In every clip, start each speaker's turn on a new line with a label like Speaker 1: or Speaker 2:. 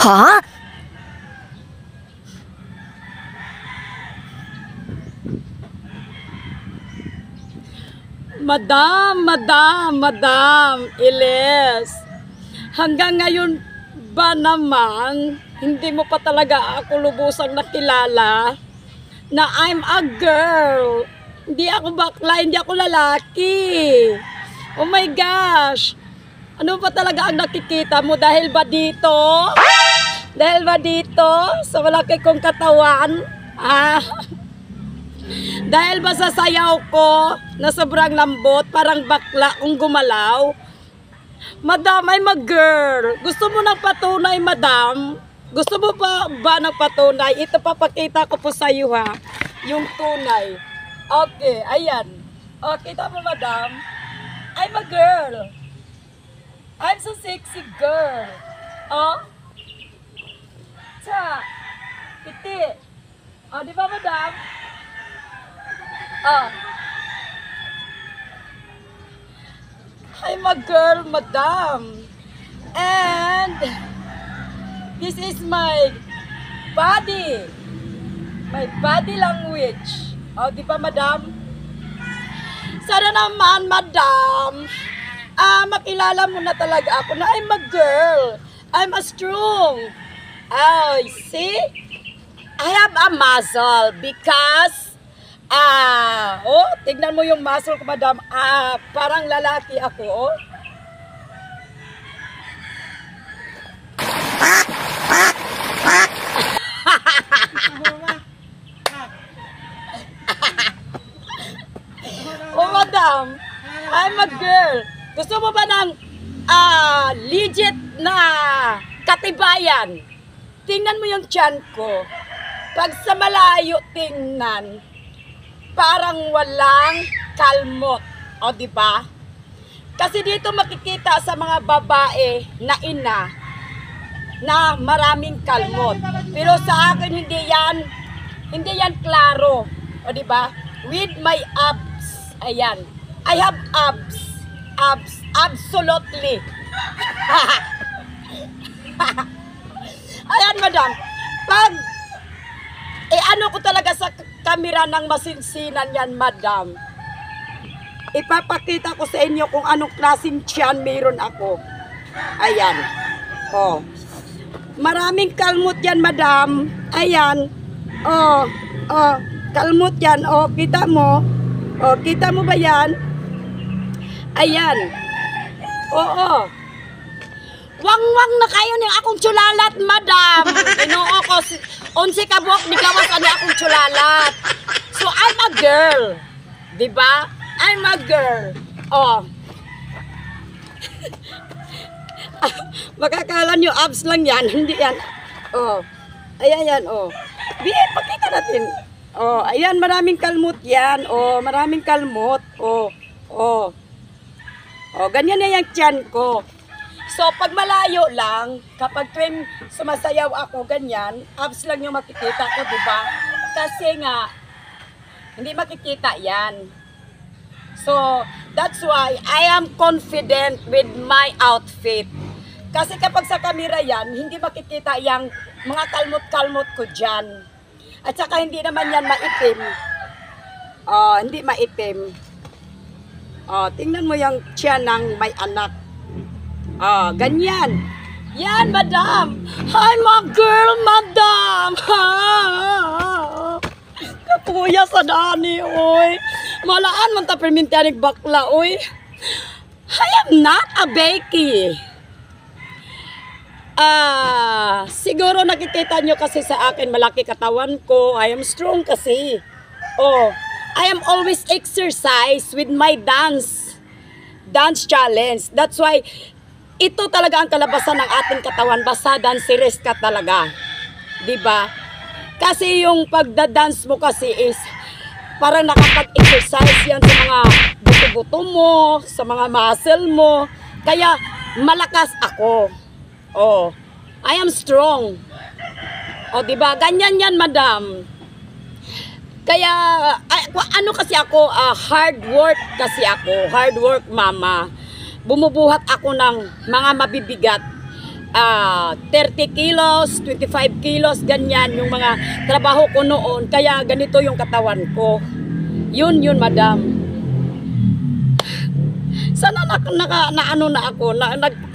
Speaker 1: Ha?
Speaker 2: Madam, Iles. Hanggang ngayon ba naman, hindi mo pa talaga ako lubusang nakilala na I'm a girl. Hindi ako bakla, hindi ako lalaki. Oh my gosh. Ano pa talaga ang nakikita mo? Dahil ba dito? Dahil ba dito? Sa malaki kong katawan? Dahil ba sa sayaw ko na sobrang lambot, parang bakla kung gumalaw? Madam, I'm a girl. Gusto mo ng patunay, madam? Gusto mo ba ng patunay? Ito papakita ko po sa iyo, ha? Yung tunay. Okay, ayan. O, kita mo, madam? I'm a girl. I'm so sexy girl. Oh? Tsa. Kiti. O, di ba, madam? I'm a girl, madam. And this is my body. My body language. O, di ba, madam? Sana naman, madam, makilala mo na talaga ako na I'm a girl. I'm a strong. Oh, see? I have a muscle because tignan mo yung muscle ko, madam. Parang lalaki ako, oh. Oh, madam, I'm a girl. Gusto mo ba ng legit na katibayan? Tingnan mo yung tiyan ko. Pag sa malayo tingnan, parang walang kalmot. O, di ba? Kasi dito makikita sa mga babae na ina na maraming kalmot. Pero sa akin hindi yan klaro. O, di ba? With my abs. Ayan. I have abs. Abs. Absolutely. Ayan, madam. Pag ano ko talaga sa kamera ng masinsinan yan, madam. Ipapakita ko sa inyo kung anong klaseng tiyan meron ako. Ayan. Oh. Maraming kalmot yan, madam. Ayan. Oh. Oh. Kalmot yan. Oh, kita mo. Oh, kita mo ba yan? Ayan. Oo. Wang-wang na kayo ng akong tsulalat, madam. Inoo ko, 11 kabuok ni gawas ani akong tsulalat. So, I'm a girl. Diba? I'm a girl. Oh. Makakala nyo, abs lang yan. Hindi yan. Oh. Ayan yan, oh. Pakita natin. Oh, ayan, maraming kalmot yan. Oh, maraming kalmot. Oh. Oh. Oh, ganyan na yung tiyan ko. So, pag malayo lang, kapag tuwing sumasayaw ako, ganyan, abs lang yung makikita ko, diba? Kasi nga, hindi makikita yan. So, that's why I am confident with my outfit. Kasi kapag sa camera yan, hindi makikita yung mga kalmot-kalmot ko dyan. At saka hindi naman yan maitim. Hindi maitim. Tingnan mo yung tiyan ng may anak. Ganyan. Yan, madam. I'm a girl, madam. Kapuya sa dani, oy. Malaan man ta permintianig bakla, oy. I am not a Becky. Siguro nakikita nyo kasi sa akin, malaki katawan ko. I am strong kasi. I am always exercise with my dance challenge. That's why, ito talaga ang kalabasan ng ating katawan. Basta dancerist ka talaga. Diba? Kasi yung pagdadance mo kasi is, parang nakapag-exercise yan sa mga buto-buto mo, sa mga muscle mo. Kaya, malakas ako. I am strong. Diba? Ganyan yan, madam. Kaya, ano kasi ako, hard work kasi ako. Hard work, mama. Bumubuhat ako ng mga mabibigat. 30 kilos, 25 kilos, ganyan yung mga trabaho ko noon. Kaya ganito yung katawan ko. Yun, madam. Sana ano na ako,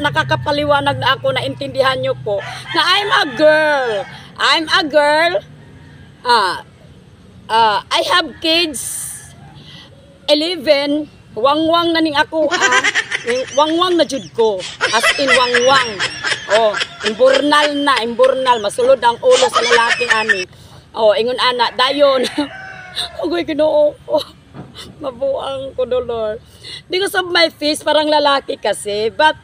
Speaker 2: nakakapaliwanag na ako, naintindihan nyo po na I'm a girl. I'm a girl. I have kids. 11. Wangwang na ning ako. Wangwang na jud ko. As in wangwang. Oh, imburnal, masulod ang ulo sa lalaki ani. Oh, ingon ana, dayon. Ugoy Ginoo. Oh, mabuang ko dolor. Because of my face parang lalaki kasi, but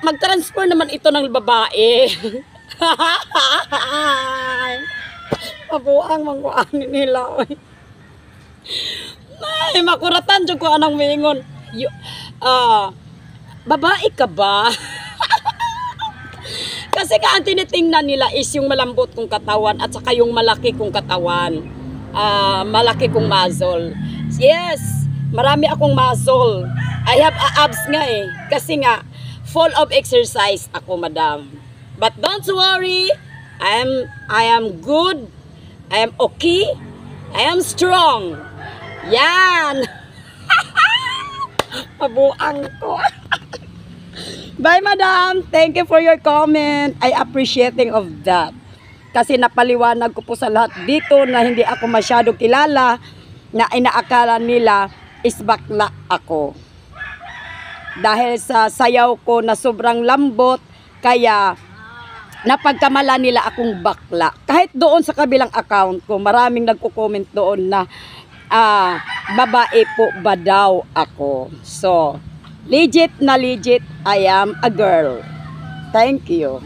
Speaker 2: mag-transfer naman ito ng babae. Mabuang mangkuan nila. Ay, makuratan jud ko anang mingon. Babae ka ba? Kasi ang tinitingnan nila is yung malambot kong katawan at saka yung malaki kong katawan. Malaki kong muscle. Yes, marami akong muscle. I have abs nga eh. Kasi nga, full of exercise ako, madam. But don't worry, I am good. I am okay. I am strong. Yan. Mabuang ko. Bye, madam. Thank you for your comment. I appreciating of that. Kasi napaliwanag ko po sa lahat dito na hindi ako masyado kilala, na inaakala nila is bakla ako. Dahil sa sayaw ko na sobrang lambot, kaya napagkamala nila akong bakla. Kahit doon sa kabilang account ko, maraming nagko-comment doon na babae po ba daw ako. So, legit na legit, I am a girl. Thank you.